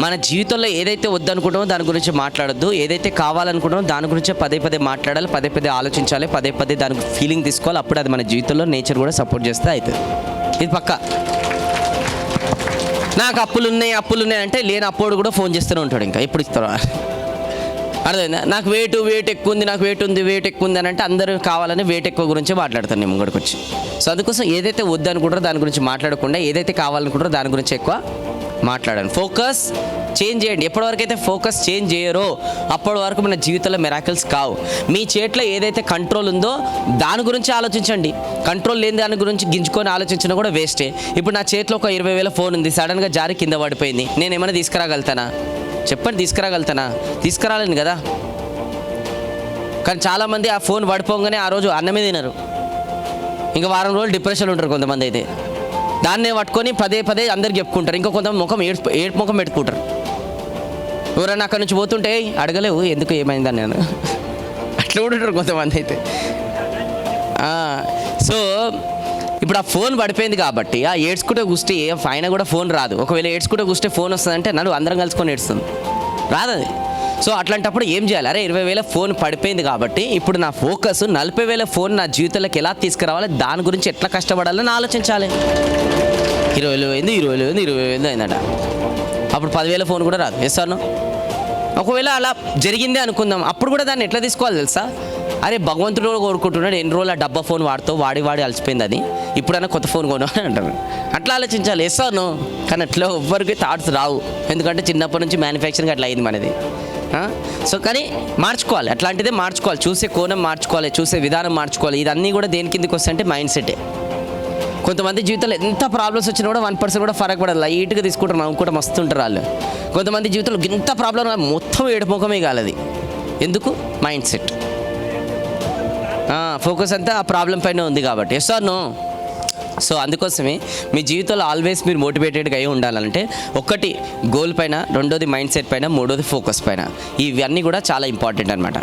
మన జీవితంలో ఏదైతే వద్దనుకుంటామో దాని గురించి మాట్లాడొద్దు, ఏదైతే కావాలనుకుంటామో దాని గురించే పదే పదే మాట్లాడాలి, పదే పదే ఆలోచించాలి, పదే పదే దానికి ఫీలింగ్ తీసుకోవాలి. అప్పుడు అది మన జీవితంలో నేచర్ కూడా సపోర్ట్ చేస్తే అవుతుంది. ఇది పక్కా. నాకు అప్పులు ఉన్నాయి అంటే లేని అప్పుడు కూడా ఫోన్ చేస్తూనే ఉంటాడు. ఇంకా ఎప్పుడు ఇస్తారో అర్థమైందా? నాకు వెయిట్ ఎక్కువ ఉంది, నాకు వెయిట్ ఎక్కువ ఉంది అని అంటే అందరూ కావాలని వెయిట్ ఎక్కువ గురించి మాట్లాడతాను నేను ముంగడికి వచ్చి. సో అందుకోసం ఏదైతే వద్దనుకుంటారో దాని గురించి మాట్లాడకుండా ఏదైతే కావాలనుకుంటారో దాని గురించి ఎక్కువ మాట్లాడండి. ఫోకస్ చేంజ్ చేయండి. ఎప్పటివరకు అయితే ఫోకస్ చేంజ్ చేయరో అప్పటి వరకు మన జీవితంలో మిరాకిల్స్ కావు. మీ చేతిలో ఏదైతే కంట్రోల్ ఉందో దాని గురించి ఆలోచించండి. కంట్రోల్ లేని దాని గురించి గింజుకొని ఆలోచించినా కూడా వేస్టే. ఇప్పుడు నా చేతిలో ఒక 20,000 ఫోన్ ఉంది, సడన్గా జారి కింద పడిపోయింది, నేను ఏమైనా తీసుకురాగలుగుతానా? చెప్పండి, తీసుకురాగలుగుతానా? తీసుకురాలేను కదా. కానీ చాలామంది ఆ ఫోన్ పడిపోగానే ఆ రోజు అన్నమే తినరు, ఇంకా వారం రోజులు డిప్రెషన్లో ఉంటారు. కొంతమంది అయితే దాన్నే పట్టుకొని పదే పదే అందరికి చెప్పుకుంటారు. ఇంకా కొంతమంది ఏడుపు ముఖం పెట్టుకుంటారు. ఎవరైనా అక్కడి నుంచి పోతుంటే అడగలేవు ఎందుకు ఏమైందని నేను అట్లా కూడా ఉంటారు కొంతమంది అయితే. సో ఇప్పుడు ఆ ఫోన్ పడిపోయింది కాబట్టి ఆ ఏడ్చుకుంటే కూస్తే పైన కూడా ఫోన్ రాదు. ఒకవేళ ఏడ్చుకుంటే కూస్తే ఫోన్ వస్తుందంటే నన్ను అందరం కలుసుకొని ఏడుస్తుంది, రాదు అది. సో అట్లాంటప్పుడు ఏం చేయాలి? అరే 20,000 ఫోన్ పడిపోయింది కాబట్టి ఇప్పుడు నా ఫోకస్ 40,000 ఫోన్ నా జీవితంలోకి ఎలా తీసుకురావాలి, దాని గురించి ఎట్లా కష్టపడాలని ఆలోచించాలి. 20,000 అయిందట, అప్పుడు 10,000 ఫోన్ కూడా రాదు. వేస్తాను. ఒకవేళ అలా జరిగిందే అనుకుందాం, అప్పుడు కూడా దాన్ని ఎట్లా తీసుకోవాలి తెలుసా? అరే భగవంతుడు కోరుకుంటున్నాడు, ఎన్ని రోజులు ఆ డబ్బా ఫోన్ వాడి అలసిపోయింది, అది ఇప్పుడైనా కొత్త ఫోన్ కొను అని అంటారు. అట్లా ఆలోచించాలి. వేస్తాను. కానీ అట్లా ఎవ్వరికి థాట్స్ రావు, ఎందుకంటే చిన్నప్పటి నుంచి మ్యానుఫ్యాక్చరింగ్ అట్లా అయింది మనది. సో కానీ మార్చుకోవాలి, అట్లాంటిదే మార్చుకోవాలి. చూసే కోణం మార్చుకోవాలి, చూసే విధానం మార్చుకోవాలి. ఇదన్నీ కూడా దేని కిందకి వస్తాయంటే మైండ్ సెటే. కొంతమంది జీవితంలో ఎంత ప్రాబ్లమ్స్ వచ్చినా కూడా 1% కూడా ఫరక్ పడదు, లైట్గా తీసుకుంటారు, నవ్వుకుంటారు, మస్తుంటారు వాళ్ళు. కొంతమంది జీవితంలో ఇంత ప్రాబ్లం మొత్తం ఏడుముఖమే కాలది. ఎందుకు? Mind set. ఫోకస్ అంతా ఆ ప్రాబ్లం పైన ఉంది కాబట్టి. Yes are no? సో అందుకోసమే మీ జీవితంలో ఆల్వేస్ మీరు మోటివేటెడ్గా అయి ఉండాలంటే ఒకటి గోల్ పైన, రెండోది మైండ్ సెట్ పైన, మూడోది ఫోకస్ పైన. ఇవన్నీ కూడా చాలా ఇంపార్టెంట్ అనమాట.